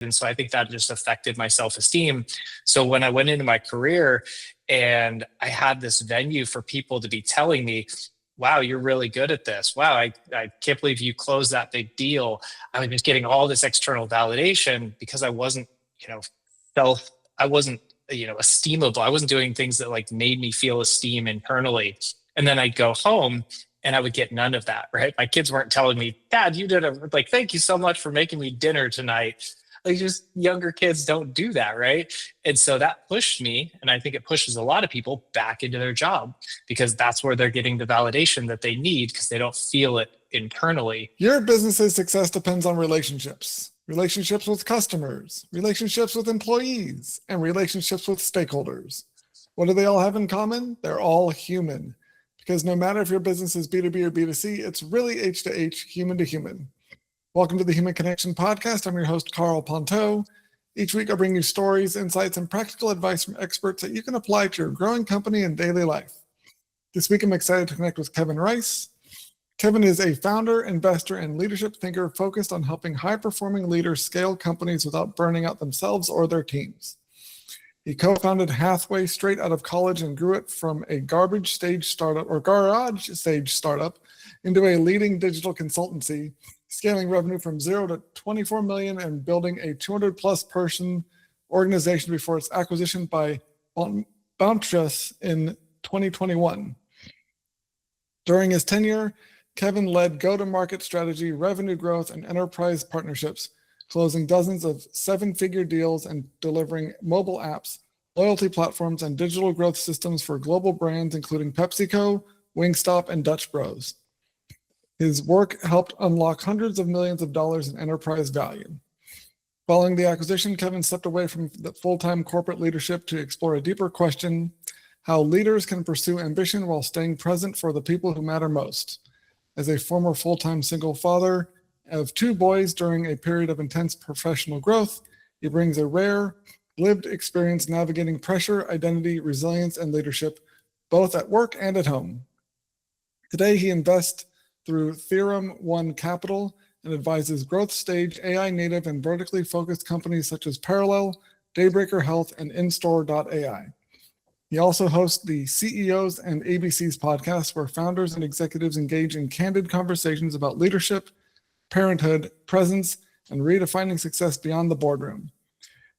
And so I think that just affected my self-esteem. So when I went into my career and I had this venue for people to be telling me, wow, you're really good at this. Wow, I can't believe you closed that big deal. I was just getting all this external validation because I wasn't, I wasn't, esteemable. I wasn't doing things that like made me feel esteem internally. And then I'd go home and I would get none of that, right? My kids weren't telling me, Dad, thank you so much for making me dinner tonight. Like just younger kids don't do that, right? And so that pushed me, and I think it pushes a lot of people back into their job because that's where they're getting the validation that they need because they don't feel it internally. Your business's success depends on relationships. Relationships with customers, relationships with employees, and relationships with stakeholders. What do they all have in common? They're all human. Because no matter if your business is B2B or B2C, it's really H to H, human to human. Welcome to the Human Connection Podcast. I'm your host, Carl Ponto. Each week, I bring you stories, insights, and practical advice from experts that you can apply to your growing company and daily life. This week, I'm excited to connect with Kevin Rice. Kevin is a founder, investor, and leadership thinker focused on helping high-performing leaders scale companies without burning out themselves or their teams. He co-founded Hathway straight out of college and grew it from a garage stage startup into a leading digital consultancy, scaling revenue from 0 to 24 million and building a 200 plus person organization before its acquisition by Vantage in 2021. During his tenure, Kevin led go-to-market strategy, revenue growth, and enterprise partnerships, closing dozens of seven-figure deals and delivering mobile apps, loyalty platforms, and digital growth systems for global brands including PepsiCo, Wingstop, and Dutch Bros. His work helped unlock hundreds of millions of dollars in enterprise value. Following the acquisition, Kevin stepped away from the full-time corporate leadership to explore a deeper question: how leaders can pursue ambition while staying present for the people who matter most. As a former full-time single father of two boys during a period of intense professional growth, he brings a rare, lived experience navigating pressure, identity, resilience, and leadership, both at work and at home. Today, he invests through Theorem One Capital and advises growth stage AI native and vertically focused companies such as Parallel, Daybreaker Health, and InStore.ai. He also hosts the CEOs and ABCs podcast, where founders and executives engage in candid conversations about leadership, parenthood, presence, and redefining success beyond the boardroom.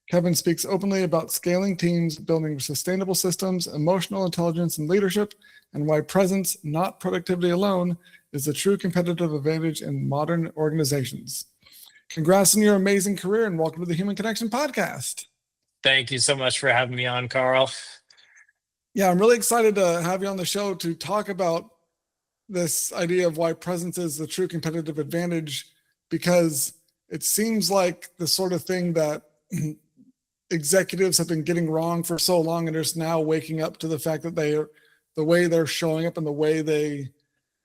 Kevin speaks openly about scaling teams, building sustainable systems, emotional intelligence and leadership, and why presence, not productivity alone, is the true competitive advantage in modern organizations. Congrats on your amazing career and welcome to the Human Connection Podcast. Thank you so much for having me on, Carl. Yeah, I'm really excited to have you on the show to talk about this idea of why presence is the true competitive advantage, because it seems like the sort of thing that executives have been getting wrong for so long and are just now waking up to the fact that the way they're showing up and the way they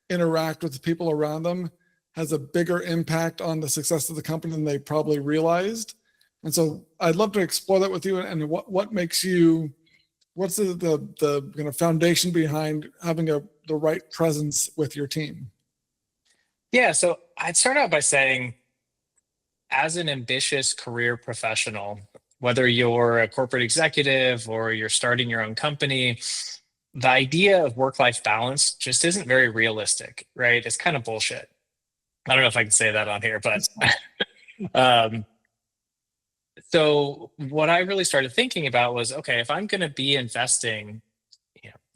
interact with the people around them has a bigger impact on the success of the company than they probably realized. And so I'd love to explore that with you and what makes you, what's the kind of foundation behind having the right presence with your team? Yeah, so I'd start out by saying, as an ambitious career professional, whether you're a corporate executive or you're starting your own company, the idea of work-life balance just isn't very realistic, right? It's kind of bullshit. I don't know if I can say that on here, but so what I really started thinking about was, okay, if I'm going to be investing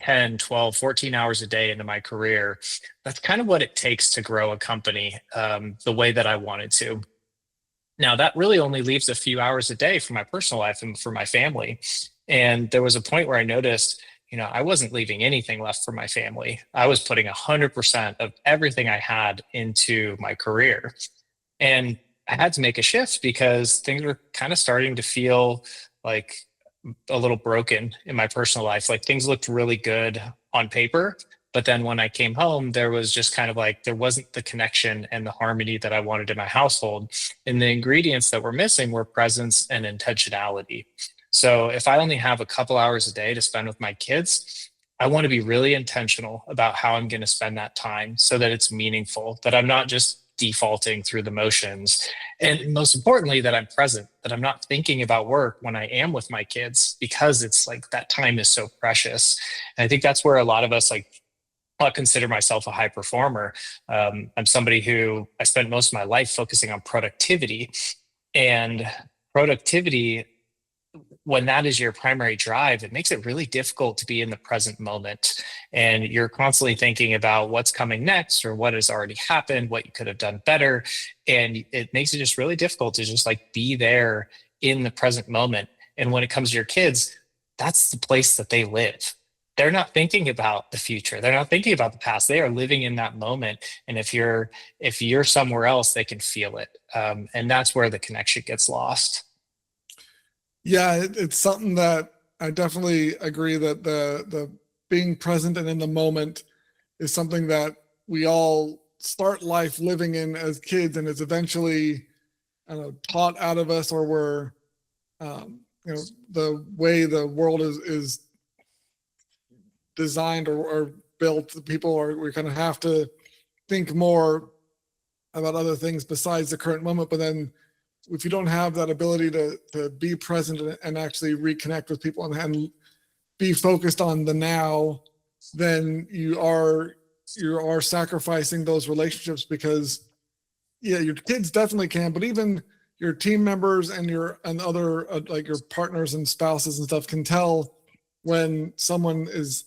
10, 12, 14 hours a day into my career, that's kind of what it takes to grow a company the way that I wanted to. Now, that really only leaves a few hours a day for my personal life and for my family. And there was a point where I noticed, I wasn't leaving anything left for my family. I was putting 100% of everything I had into my career. And I had to make a shift because things were kind of starting to feel like a little broken in my personal life. Like things looked really good on paper, but then when I came home, there was just kind of like, there wasn't the connection and the harmony that I wanted in my household. And the ingredients that were missing were presence and intentionality. So if I only have a couple hours a day to spend with my kids, I want to be really intentional about how I'm going to spend that time so that it's meaningful, that I'm not just defaulting through the motions. And most importantly, that I'm present, that I'm not thinking about work when I am with my kids, because it's like that time is so precious. And I think that's where a lot of us, like, I consider myself a high performer. I'm somebody who I spent most of my life focusing on productivity, and productivity, when that is your primary drive, it makes it really difficult to be in the present moment. And you're constantly thinking about what's coming next or what has already happened, what you could have done better. And it makes it just really difficult to just like be there in the present moment. And when it comes to your kids, that's the place that they live. They're not thinking about the future. They're not thinking about the past. They are living in that moment. And if you're somewhere else, they can feel it. And that's where the connection gets lost. Yeah, it's something that I definitely agree that the being present and in the moment is something that we all start life living in as kids, and it's eventually, I don't know, taught out of us, or we're, the way the world is designed or built. We kind of have to think more about other things besides the current moment. But then if you don't have that ability to be present and actually reconnect with people and be focused on the now, then you are sacrificing those relationships, because yeah, your kids definitely can, but even your team members and other like your partners and spouses and stuff can tell when someone is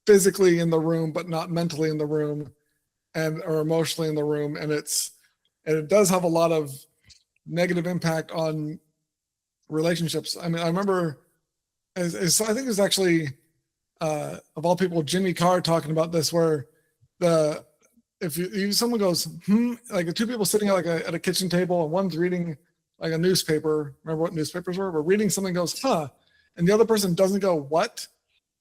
physically in the room but not mentally in the room, and or emotionally in the room. And it does have a lot of negative impact on relationships. I mean, I remember, I think it was actually, of all people, Jimmy Carr talking about this, where if someone goes, like two people sitting at a kitchen table, and one's reading like a newspaper, remember what newspapers were? But reading something, goes, huh, and the other person doesn't go, what?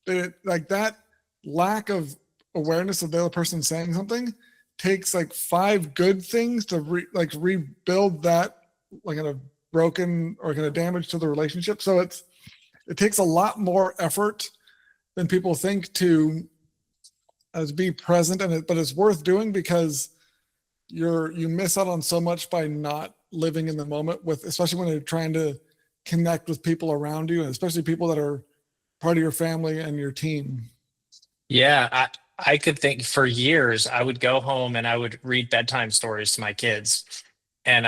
Like that lack of awareness of the other person saying something takes like 5 good things to rebuild that, like in a broken or kind of damage to the relationship. So it takes a lot more effort than people think to as be present, but it's worth doing, because you miss out on so much by not living in the moment, especially when you're trying to connect with people around you, and especially people that are part of your family and your team. Yeah, I could think for years I would go home and I would read bedtime stories to my kids. And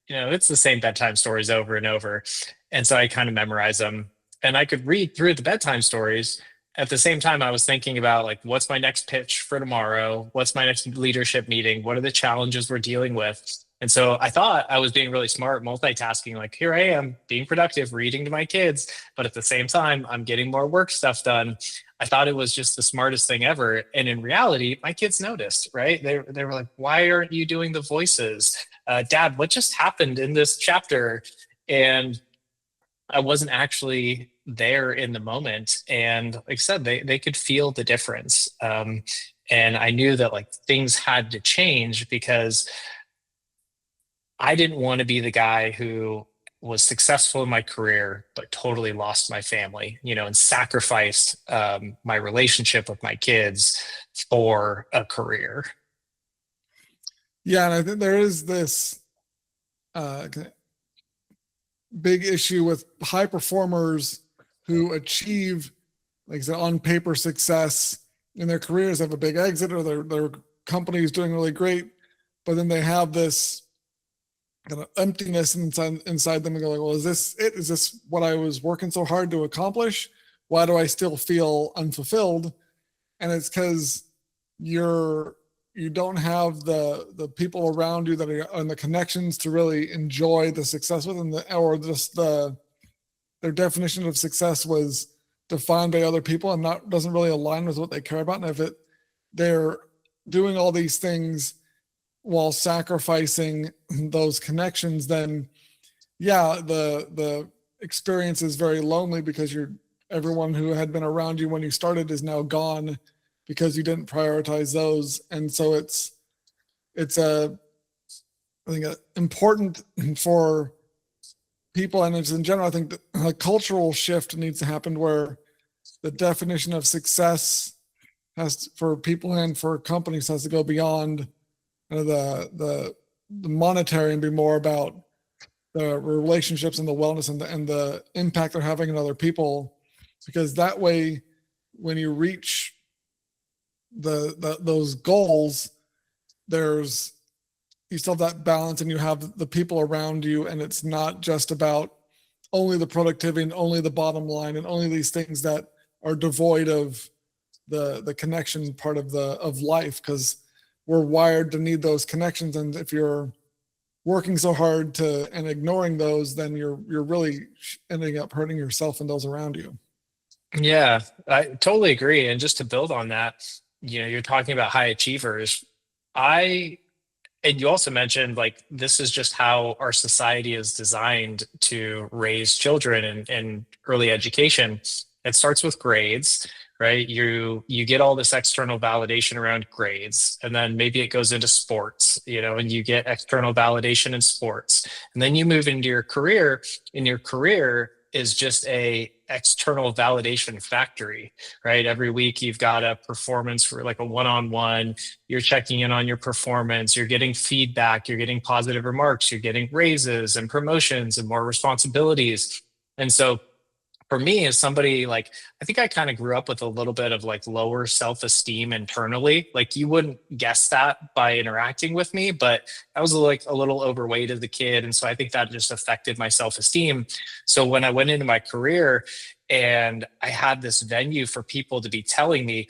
it's the same bedtime stories over and over. And so I kind of memorize them. And I could read through the bedtime stories. At the same time, I was thinking about like, what's my next pitch for tomorrow? What's my next leadership meeting? What are the challenges we're dealing with? And so I thought I was being really smart, multitasking, like here I am being productive, reading to my kids, but at the same time, I'm getting more work stuff done. I thought it was just the smartest thing ever. And in reality, my kids noticed, right? They were like, why aren't you doing the voices? Dad, what just happened in this chapter? And I wasn't actually there in the moment. And like I said, they could feel the difference. And I knew that like things had to change, because I didn't want to be the guy who was successful in my career, but totally lost my family, and sacrificed my relationship with my kids for a career. Yeah, and I think there is this big issue with high performers who achieve, like I said, on paper success in their careers, have a big exit, or their company is doing really great, but then they have this kind of emptiness inside them, and go like, well, is this it? Is this what I was working so hard to accomplish? Why do I still feel unfulfilled? And it's because you don't have the people around you that are and the connections to really enjoy the success with, or just their definition of success was defined by other people and doesn't really align with what they care about. And if they're doing all these things while sacrificing those connections, then yeah, the experience is very lonely, because everyone who had been around you when you started is now gone, because you didn't prioritize those. And so it's I think important for people, and it's in general, I think that a cultural shift needs to happen, where the definition of success for people and for companies has to go beyond the the monetary and be more about the relationships and the wellness and the impact they're having on other people, because that way, when you reach those goals, there's you still have that balance and you have the people around you, and it's not just about only the productivity and only the bottom line and only these things that are devoid of the connection part of life, because we're wired to need those connections. And if you're working so hard and ignoring those, then you're really ending up hurting yourself and those around you. Yeah, I totally agree. And just to build on that, you're talking about high achievers. I And you also mentioned like this is just how our society is designed to raise children and early education. It starts with grades, right? You get all this external validation around grades, and then maybe it goes into sports, and you get external validation in sports, and then you move into your career, and your career is just a external validation factory, right? Every week you've got a performance for like a one-on-one, you're checking in on your performance, you're getting feedback, you're getting positive remarks, you're getting raises and promotions and more responsibilities. And so for me, as somebody like, I think I kind of grew up with a little bit of like lower self-esteem internally. Like you wouldn't guess that by interacting with me, but I was like a little overweight as a kid. And so I think that just affected my self-esteem. So when I went into my career and I had this venue for people to be telling me,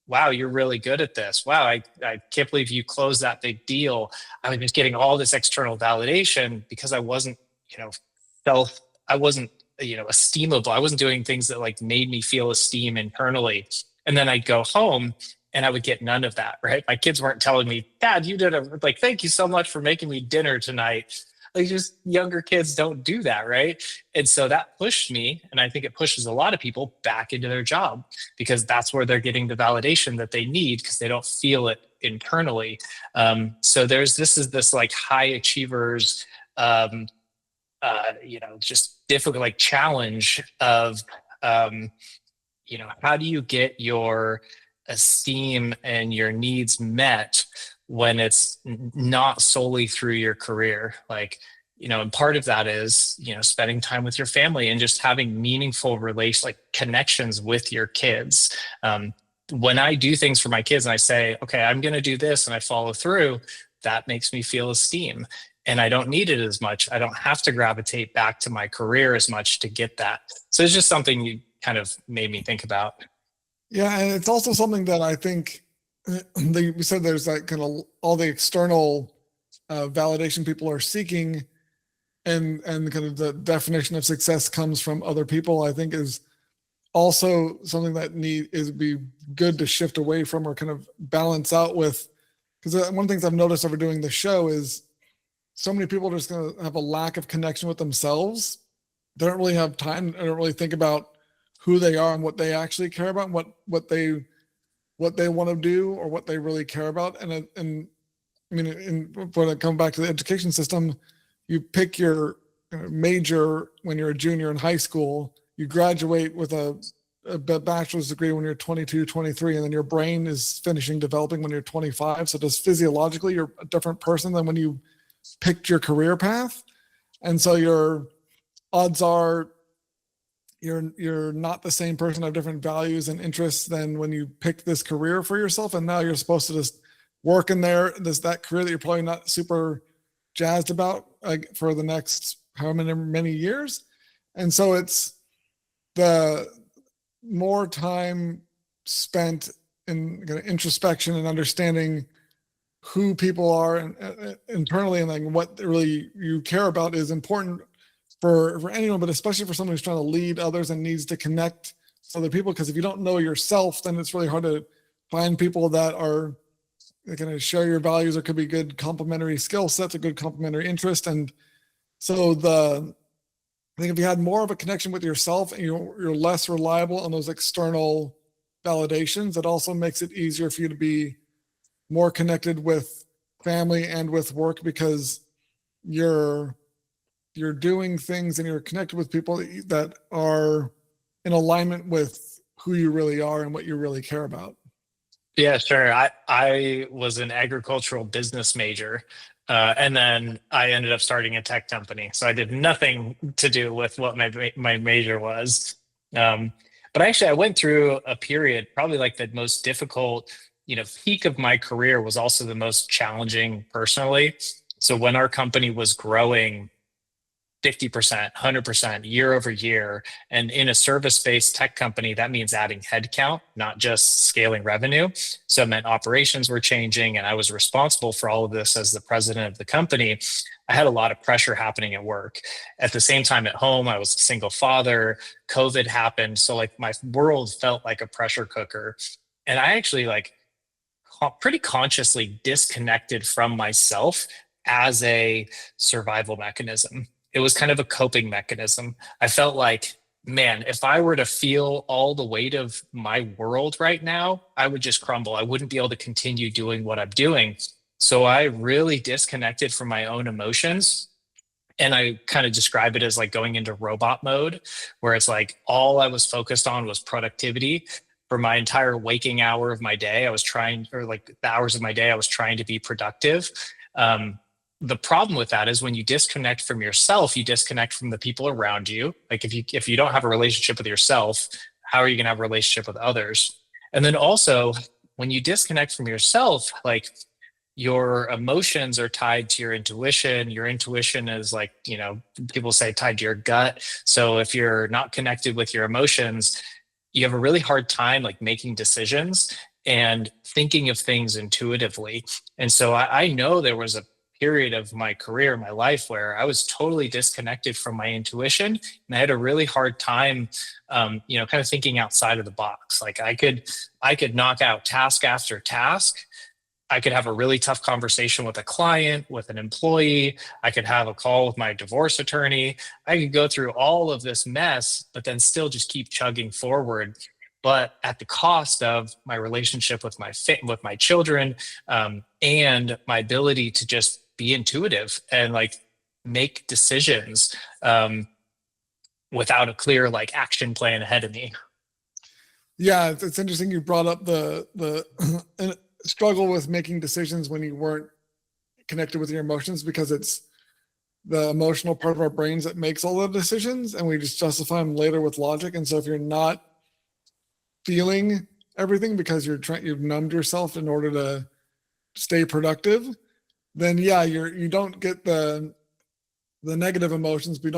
wow, you're really good at this. Wow, I can't believe you closed that big deal. I was just getting all this external validation because I wasn't, self, I wasn't, esteemable. I wasn't doing things that like made me feel esteem internally. And then I'd go home and I would get none of that, right? My kids weren't telling me, Dad, you did thank you so much for making me dinner tonight. Like just younger kids don't do that, right? And so that pushed me, and I think it pushes a lot of people back into their job because that's where they're getting the validation that they need because they don't feel it internally. So this is this like high achievers, just difficult like challenge of, how do you get your esteem and your needs met when it's not solely through your career? Like, and part of that is, spending time with your family and just having meaningful connections with your kids. When I do things for my kids and I say, okay, I'm going to do this and I follow through, that makes me feel esteem. And I don't need it as much. I don't have to gravitate back to my career as much to get that. So it's just something you kind of made me think about. Yeah, and it's also something that I think we said there's that kind of all the external validation people are seeking, and kind of the definition of success comes from other people. I think is also something that be good to shift away from or kind of balance out with, because one of the things I've noticed over doing the show is so many people are just going to have a lack of connection with themselves. They don't really have time. They don't really think about who they are and what they actually care about, and what they want to do or what they really care about. And I mean, when I come back to the education system, you pick your major when you're a junior in high school. You graduate with a bachelor's degree when you're 22, 23, and then your brain is finishing developing when you're 25. So just physiologically, you're a different person than when you picked your career path. And so your odds are you're not the same person, have different values and interests than when you picked this career for yourself. And now you're supposed to just work in that career that you're probably not super jazzed about for the next how many years. And so it's the more time spent in kind of introspection and understanding who people are and internally, and like what really you care about is important for anyone, but especially for someone who's trying to lead others and needs to connect with other people. Because if you don't know yourself, then it's really hard to find people that are going to share your values or could be good complementary skill sets, a good complementary interest. And so I think if you had more of a connection with yourself and you're less reliable on those external validations, it also makes it easier for you to be more connected with family and with work, because you're doing things and you're connected with people that are in alignment with who you really are and what you really care about. Yeah, sure. I was an agricultural business major. And then I ended up starting a tech company. So I did nothing to do with what my major was. Um, but actually, I went through a period, probably like the most difficult, peak of my career was also the most challenging personally. So when our company was growing 50%, 100% year over year. And in a service-based tech company, that means adding headcount, not just scaling revenue. So it meant operations were changing, and I was responsible for all of this as the president of the company. I had a lot of pressure happening at work. At the same time, at home, I was a single father. COVID happened. So like my world felt like a pressure cooker. And I actually pretty consciously disconnected from myself as a survival mechanism. It was kind of a coping mechanism. I felt like, man, if I were to feel all the weight of my world right now, I would just crumble. I wouldn't be able to continue doing what I'm doing. So I really disconnected from my own emotions. And I kind of describe it as like going into robot mode, where it's like all I was focused on was productivity. For my entire waking hour of my day, I was trying, or like the hours of my day, I was trying to be productive. Um, the problem with that is when you disconnect from yourself, you disconnect from the people around you. Like if you don't have a relationship with yourself, how are you going to have a relationship with others? And then also when you disconnect from yourself, like your emotions are tied to your intuition. Your intuition is like, people say tied to your gut. So if you're not connected with your emotions, you have a really hard time like making decisions and thinking of things intuitively. And so I know there was a period of my career, my life, where I was totally disconnected from my intuition, and I had a really hard time, kind of thinking outside of the box. Like I could knock out task after task. I could have a really tough conversation with a client, with an employee. I could have a call with my divorce attorney. I could go through all of this mess, but then still just keep chugging forward. But at the cost of my relationship with my children, and my ability to just be intuitive and like make decisions without a clear like action plan ahead of me. Yeah, it's interesting you brought up the struggle with making decisions when you weren't connected with your emotions, because it's the emotional part of our brains that makes all the decisions, and we just justify them later with logic. And so if you're not feeling everything because you've numbed yourself in order to stay productive, then yeah, you don't get the negative emotions, but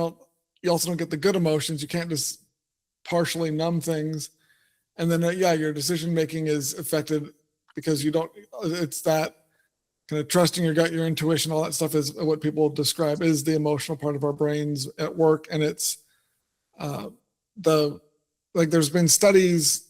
you also don't get the good emotions. You can't just partially numb things. And then yeah, your decision making is affected because it's that kind of trusting your gut, your intuition, all that stuff is what people describe is the emotional part of our brains at work. And it's there's been studies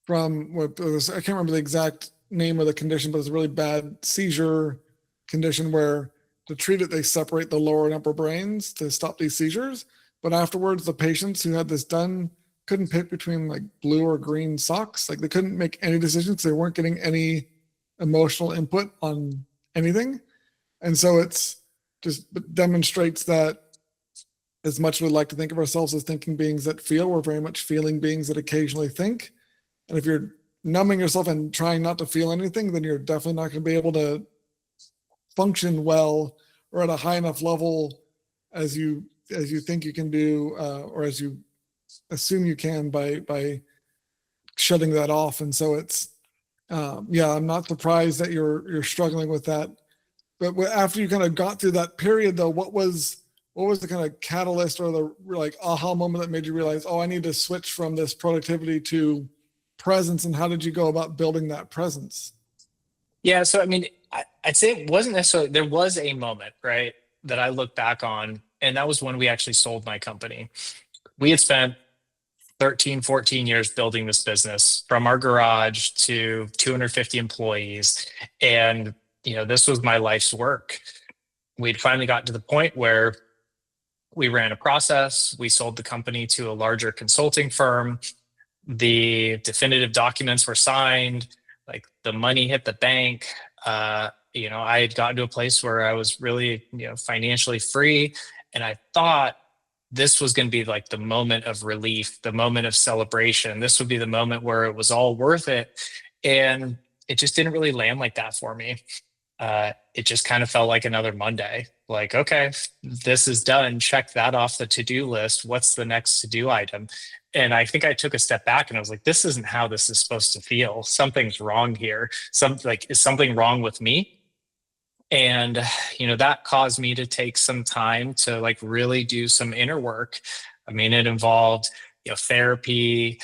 from I can't remember the exact name of the condition, but it's a really bad seizure condition where to treat it, they separate the lower and upper brains to stop these seizures. But afterwards, the patients who had this done couldn't pick between like blue or green socks. Like they couldn't make any decisions. They weren't getting any emotional input on anything. And so it's just demonstrates that as much as we like to think of ourselves as thinking beings that feel, we're very much feeling beings that occasionally think. And if you're numbing yourself and trying not to feel anything, then you're definitely not going to be able to function well or at a high enough level as you think you can do, or as you assume you can by shutting that off. And so it's yeah, I'm not surprised that you're struggling with that. But after you kind of got through that period, though, what was the kind of catalyst or the like aha moment that made you realize, oh, I need to switch from this productivity to presence? And how did you go about building that presence? Yeah, so I mean, I'd say it wasn't necessarily, there was a moment, right, that I look back on, and that was when we actually sold my company. We had spent 13, 14 years building this business from our garage to 250 employees. And, this was my life's work. We'd finally got to the point where we ran a process. We sold the company to a larger consulting firm. The definitive documents were signed, like the money hit the bank. I had gotten to a place where I was really, financially free. And I thought this was going to be like the moment of relief, the moment of celebration. This would be the moment where it was all worth it. And it just didn't really land like that for me. it just kind of felt like another Monday. Like, okay, this is done. Check that off the to-do list. What's the next to-do item? And I think I took a step back and I was like, this isn't how this is supposed to feel. Something's wrong here. Is something wrong with me? And that caused me to take some time to like really do some inner work. I mean, it involved therapy,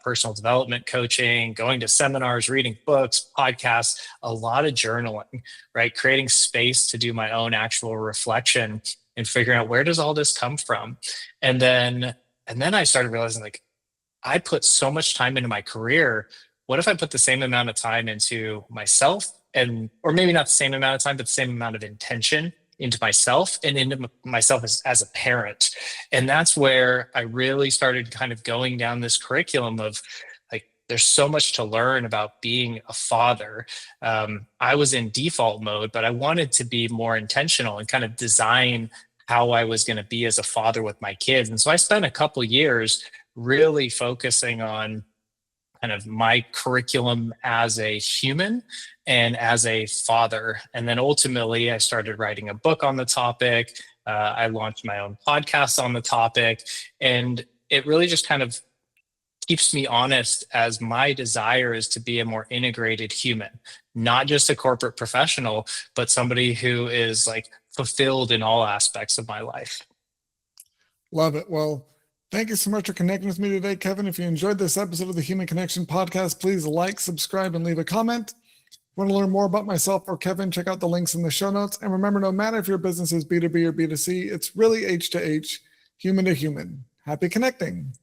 personal development coaching, going to seminars, reading books, podcasts, a lot of journaling, right? Creating space to do my own actual reflection and figuring out, where does all this come from? And then I started realizing, like, I put so much time into my career. What if I put the same amount of time into myself, or maybe not the same amount of time, but the same amount of intention into myself and into myself as a parent? And that's where I really started kind of going down this curriculum of, like, there's so much to learn about being a father. I was in default mode, but I wanted to be more intentional and kind of design how I was going to be as a father with my kids. And so I spent a couple years really focusing on kind of my curriculum as a human and as a father. And then ultimately, I started writing a book on the topic. I launched my own podcast on the topic. And it really just kind of keeps me honest, as my desire is to be a more integrated human, not just a corporate professional, but somebody who is like fulfilled in all aspects of my life. Love it. Well, thank you so much for connecting with me today, Kevin. If you enjoyed this episode of the Human Connection podcast, please like, subscribe, and leave a comment. If you want to learn more about myself or Kevin, check out the links in the show notes. And remember, no matter if your business is B2B or B2C, it's really H to H, human to human. Happy connecting.